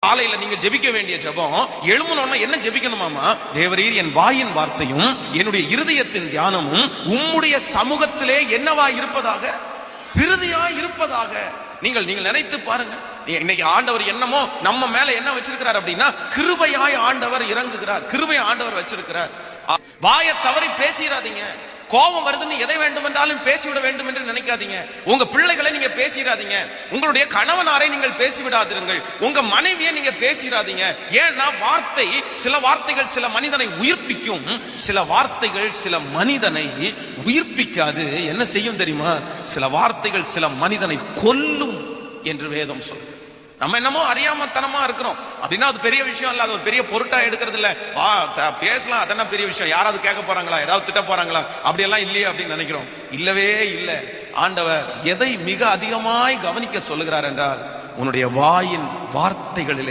காலையில நீங்க ஜெபிக்க வேண்டிய ஜெபம், எழும்பணும்னா என்ன ஜெபிக்கணுமாமா? தேவரீர், என் வாயின் வார்த்தையும் என்னுடைய இருதயத்தின் தியானமும் உம்முடைய சமூகத்திலே என்னவா இருப்பதாக, விருதியா இருப்பதாக. நீங்கள் நினைத்து பாருங்க. இன்னைக்கு ஆண்டவர் என்னமோ நம்ம மேல என்ன வச்சிருக்கிறார் அப்படின்னா, கிருபையாய் ஆண்டவர் இறங்குகிறார், கிருபை ஆண்டவர் வச்சிருக்கிறார். வாயை தவறி பேசிடாதீங்க. கோபம் வருதுன்னு எதை வேண்டும் என்றாலும் பேசிவிட வேண்டும் என்று நினைக்காதீங்க. உங்க பிள்ளைகளை நீங்க பேசிடாதீங்க. உங்களுடைய கணவனாரை நீங்கள் பேசிவிடாதீர்கள். உங்க மனைவியை நீங்க பேசிடாதீங்க. ஏன்னா வார்த்தை, சில வார்த்தைகள் சில மனிதனை உயிர்ப்பிக்கும், சில வார்த்தைகள் சில மனிதனை உயிர்ப்பிக்காது. என்ன செய்யும் தெரியுமா? சில வார்த்தைகள் சில மனிதனை கொல்லும் என்று வேதம் சொல்லுது. நம்ம என்னமோ அறியாமத்தனமா இருக்கிறோம் அப்படின்னா அது பெரிய விஷயம் இல்ல, அது ஒரு பெரிய பொருட்டா எடுக்கிறது இல்ல. பேசலாம், அதென்ன பெரிய விஷயம், யாராவது கேட்க போறாங்களா, ஏதாவது திட்ட போறாங்களா, அப்படியெல்லாம் இல்லையே அப்படின்னு நினைக்கிறோம். இல்லவே இல்லை. ஆண்டவர் எதை மிக அதிகமாய் கவனிக்க சொல்லுகிறார் என்றால், உன்னுடைய வாயின் வார்த்தைகளிலே